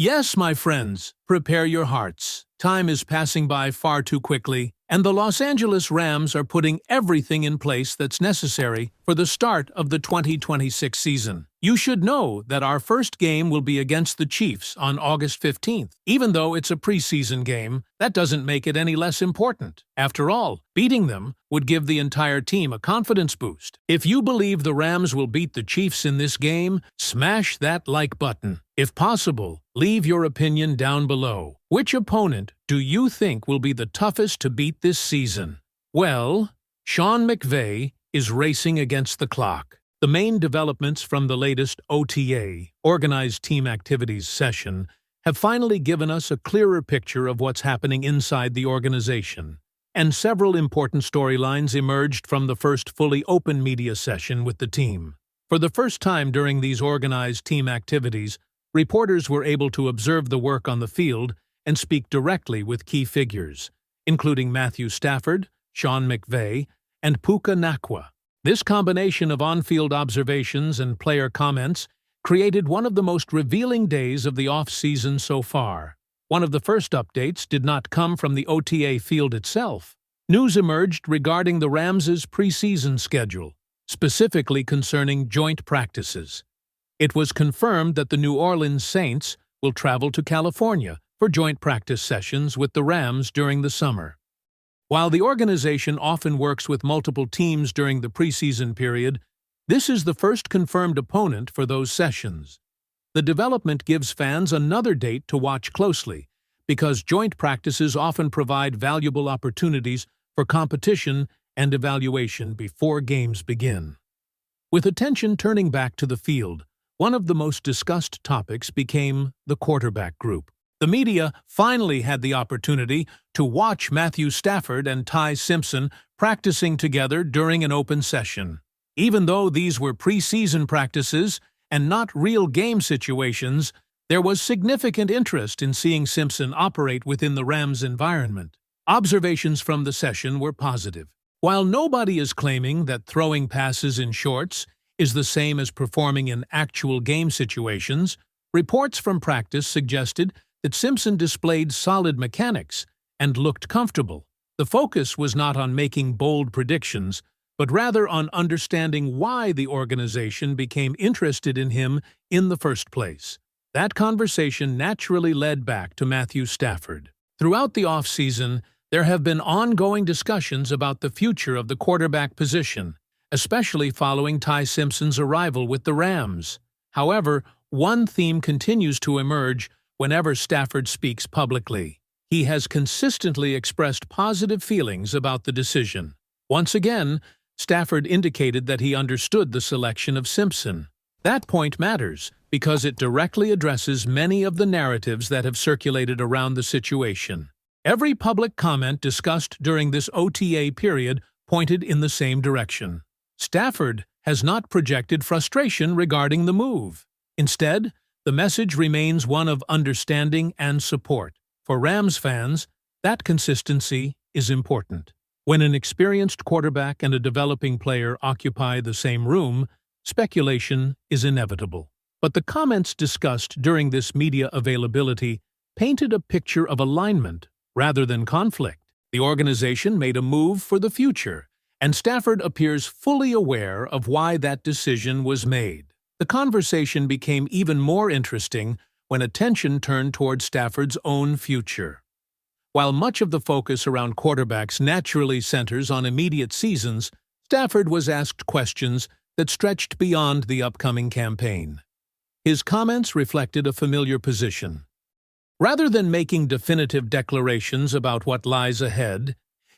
Yes, my friends, prepare your hearts. Time is passing by far too quickly, and the Los Angeles Rams are putting everything in place that's necessary for the start of the 2026 season. You should know that our first game will be against the Chiefs on August 15th. Even though it's a preseason game, that doesn't make it any less important. After all, beating them would give the entire team a confidence boost. If you believe the Rams will beat the Chiefs in this game, smash that like button. If possible, leave your opinion down below. Which opponent do you think will be the toughest to beat this season? Well, Sean McVay is racing against the clock. The main developments from the latest OTA, Organized Team Activities session, have finally given us a clearer picture of what's happening inside the organization, and several important storylines emerged from the first fully open media session with the team. For the first time during these organized team activities, reporters were able to observe the work on the field and speak directly with key figures, including Matthew Stafford, Sean McVay, and Puka Nacua. This combination of on-field observations and player comments created one of the most revealing days of the off-season so far. One of the first updates did not come from the OTA field itself. News emerged regarding the Rams' preseason schedule, specifically concerning joint practices. It was confirmed that the New Orleans Saints will travel to California for joint practice sessions with the Rams during the summer. While the organization often works with multiple teams during the preseason period, this is the first confirmed opponent for those sessions. The development gives fans another date to watch closely, because joint practices often provide valuable opportunities for competition and evaluation before games begin. With attention turning back to the field, one of the most discussed topics became the quarterback group. The media finally had the opportunity to watch Matthew Stafford and Ty Simpson practicing together during an open session. Even though these were preseason practices and not real game situations, there was significant interest in seeing Simpson operate within the Rams' environment. Observations from the session were positive. While nobody is claiming that throwing passes in shorts is the same as performing in actual game situations, reports from practice suggested that Simpson displayed solid mechanics and looked comfortable. The focus was not on making bold predictions, but rather on understanding why the organization became interested in him in the first place. That conversation naturally led back to Matthew Stafford. Throughout the offseason, there have been ongoing discussions about the future of the quarterback position, especially following Ty Simpson's arrival with the Rams. However, one theme continues to emerge whenever Stafford speaks publicly. He has consistently expressed positive feelings about the decision. Once again, Stafford indicated that he understood the selection of Simpson. That point matters because it directly addresses many of the narratives that have circulated around the situation. Every public comment discussed during this OTA period pointed in the same direction. Stafford has not projected frustration regarding the move. Instead, the message remains one of understanding and support. For Rams fans, that consistency is important. When an experienced quarterback and a developing player occupy the same room, speculation is inevitable. But the comments discussed during this media availability painted a picture of alignment rather than conflict. The organization made a move for the future, and Stafford appears fully aware of why that decision was made. The conversation became even more interesting when attention turned toward Stafford's own future. While much of the focus around quarterbacks naturally centers on immediate seasons, Stafford was asked questions that stretched beyond the upcoming campaign. His comments reflected a familiar position. Rather than making definitive declarations about what lies ahead,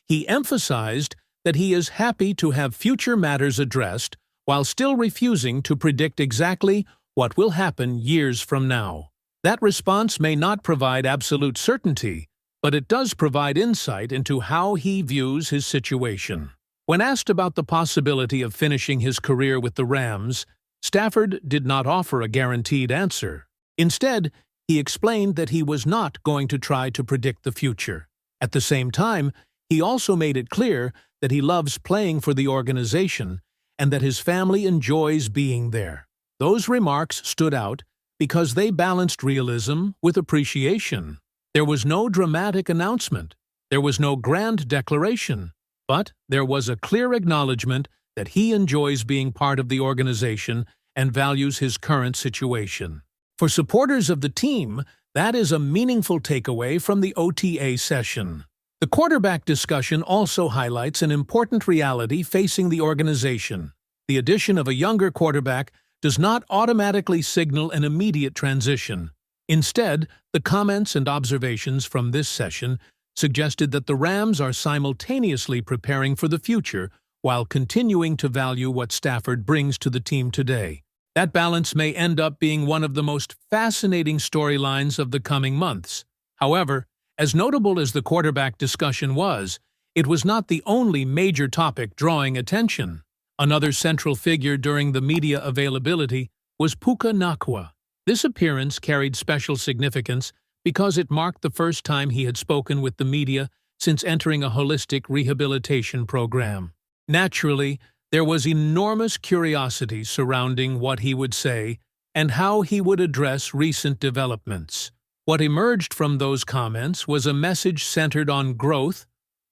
he emphasized that he is happy to have future matters addressed while still refusing to predict exactly what will happen years from now. That response may not provide absolute certainty, but it does provide insight into how he views his situation. When asked about the possibility of finishing his career with the Rams, Stafford did not offer a guaranteed answer. Instead, he explained that he was not going to try to predict the future. At the same time, he also made it clear that he loves playing for the organization and that his family enjoys being there. Those remarks stood out because they balanced realism with appreciation. There was no dramatic announcement. There was no grand declaration. But there was a clear acknowledgement that he enjoys being part of the organization and values his current situation. For supporters of the team, that is a meaningful takeaway from the OTA session. The quarterback discussion also highlights an important reality facing the organization. The addition of a younger quarterback does not automatically signal an immediate transition. Instead, the comments and observations from this session suggested that the Rams are simultaneously preparing for the future while continuing to value what Stafford brings to the team today. That balance may end up being one of the most fascinating storylines of the coming months. However, as notable as the quarterback discussion was, it was not the only major topic drawing attention. Another central figure during the media availability was Puka Nacua. This appearance carried special significance because it marked the first time he had spoken with the media since entering a holistic rehabilitation program. Naturally, there was enormous curiosity surrounding what he would say and how he would address recent developments. What emerged from those comments was a message centered on growth,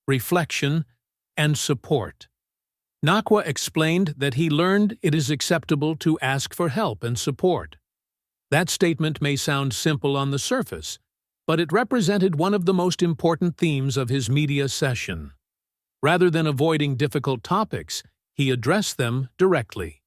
reflection, and support. Nacua explained that he learned it is acceptable to ask for help and support. That statement may sound simple on the surface, but it represented one of the most important themes of his media session. Rather than avoiding difficult topics, he addressed them directly.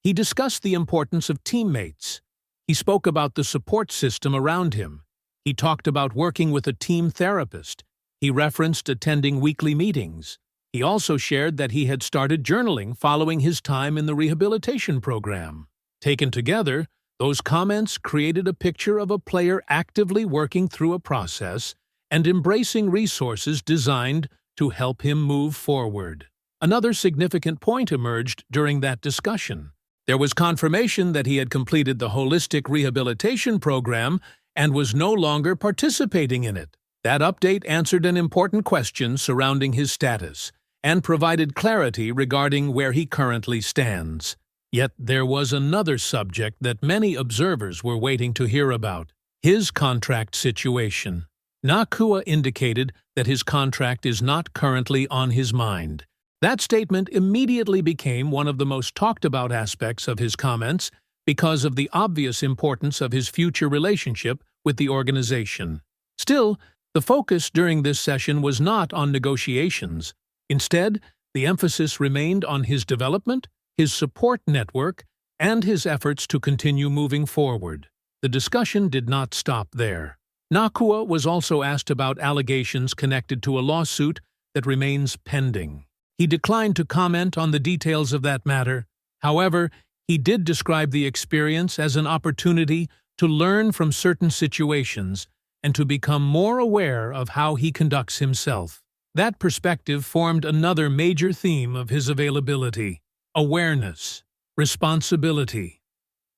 He discussed the importance of teammates. He spoke about the support system around him. He talked about working with a team therapist. He referenced attending weekly meetings. He also shared that he had started journaling following his time in the rehabilitation program. Taken together, those comments created a picture of a player actively working through a process and embracing resources designed to help him move forward. Another significant point emerged during that discussion. There was confirmation that he had completed the holistic rehabilitation program and was no longer participating in it. That update answered an important question surrounding his status and provided clarity regarding where he currently stands. Yet there was another subject that many observers were waiting to hear about: his contract situation. Nacua indicated that his contract is not currently on his mind. That statement immediately became one of the most talked about aspects of his comments because of the obvious importance of his future relationship with the organization. Still, the focus during this session was not on negotiations. Instead, the emphasis remained on his development, his support network, and his efforts to continue moving forward. The discussion did not stop there. Nacua was also asked about allegations connected to a lawsuit that remains pending. He declined to comment on the details of that matter. However, he did describe the experience as an opportunity to learn from certain situations and to become more aware of how he conducts himself. That perspective formed another major theme of his availability: awareness, responsibility,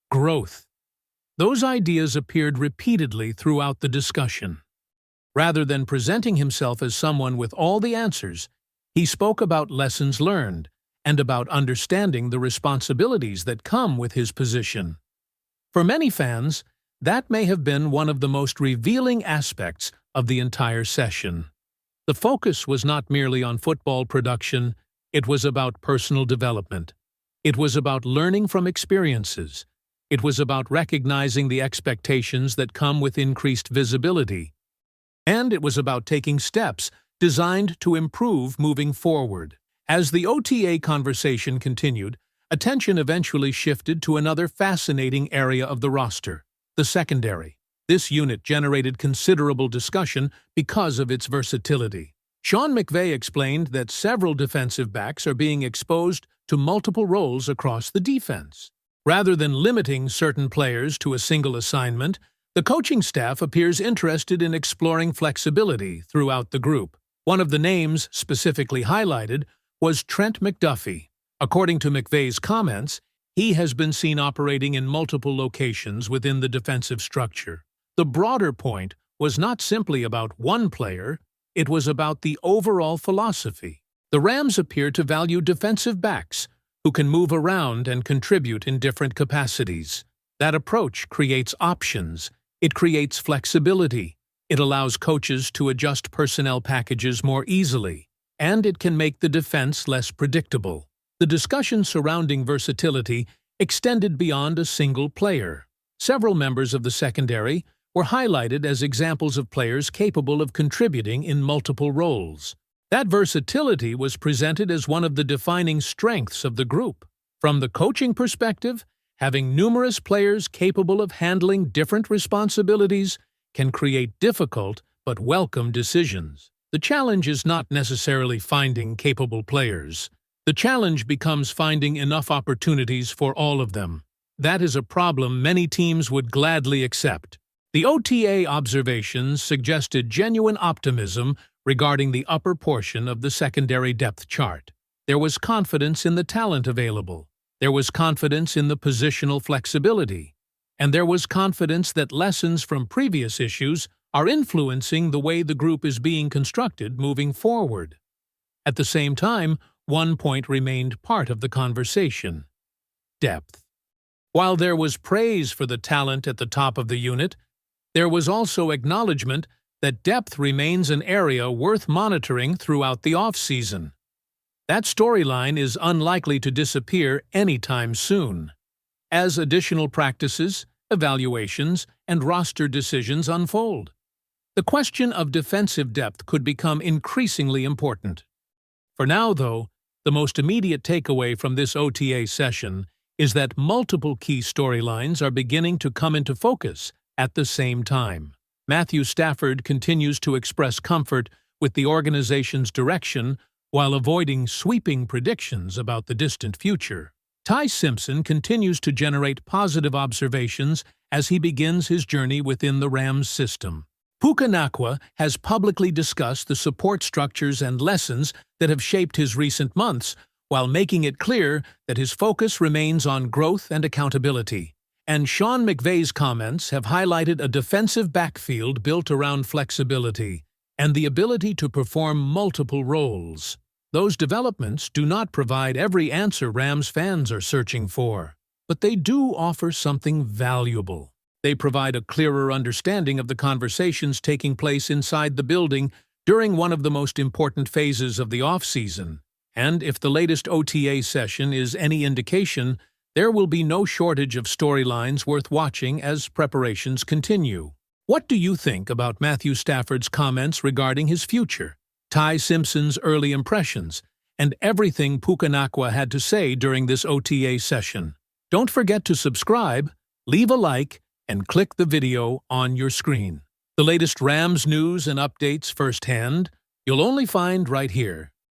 growth. Those ideas appeared repeatedly throughout the discussion. Rather than presenting himself as someone with all the answers, he spoke about lessons learned and about understanding the responsibilities that come with his position. For many fans, that may have been one of the most revealing aspects of the entire session. The focus was not merely on football production, it was about personal development. It was about learning from experiences. It was about recognizing the expectations that come with increased visibility. And it was about taking steps designed to improve moving forward. As the OTA conversation continued, attention eventually shifted to another fascinating area of the roster: the secondary. This unit generated considerable discussion because of its versatility. Sean McVay explained that several defensive backs are being exposed to multiple roles across the defense. Rather than limiting certain players to a single assignment, the coaching staff appears interested in exploring flexibility throughout the group. One of the names specifically highlighted was Trent McDuffie. According to McVay's comments, he has been seen operating in multiple locations within the defensive structure. The broader point was not simply about one player, it was about the overall philosophy. The Rams appear to value defensive backs who can move around and contribute in different capacities. That approach creates options. It creates flexibility. It allows coaches to adjust personnel packages more easily, and it can make the defense less predictable. The discussion surrounding versatility extended beyond a single player. Several members of the secondary were highlighted as examples of players capable of contributing in multiple roles. That versatility was presented as one of the defining strengths of the group. From the coaching perspective, having numerous players capable of handling different responsibilities can create difficult but welcome decisions. The challenge is not necessarily finding capable players. The challenge becomes finding enough opportunities for all of them. That is a problem many teams would gladly accept. The OTA observations suggested genuine optimism regarding the upper portion of the secondary depth chart. There was confidence in the talent available. There was confidence in the positional flexibility. And there was confidence that lessons from previous issues are influencing the way the group is being constructed moving forward. At the same time, one point remained part of the conversation: depth. While there was praise for the talent at the top of the unit, there was also acknowledgement that depth remains an area worth monitoring throughout the off-season. That storyline is unlikely to disappear anytime soon. As additional practices, evaluations, and roster decisions unfold, the question of defensive depth could become increasingly important. For now, though, the most immediate takeaway from this OTA session is that multiple key storylines are beginning to come into focus at the same time. Matthew Stafford continues to express comfort with the organization's direction while avoiding sweeping predictions about the distant future. Ty Simpson continues to generate positive observations as he begins his journey within the RAMS system. Puka Nacua has publicly discussed the support structures and lessons that have shaped his recent months, while making it clear that his focus remains on growth and accountability. And Sean McVay's comments have highlighted a defensive backfield built around flexibility and the ability to perform multiple roles. Those developments do not provide every answer Rams fans are searching for, but they do offer something valuable. They provide a clearer understanding of the conversations taking place inside the building during one of the most important phases of the offseason. And if the latest OTA session is any indication, there will be no shortage of storylines worth watching as preparations continue. What do you think about Matthew Stafford's comments regarding his future, Ty Simpson's early impressions, and everything Puka Nacua had to say during this OTA session? Don't forget to subscribe, leave a like, and click the video on your screen. The latest Rams news and updates firsthand, you'll only find right here.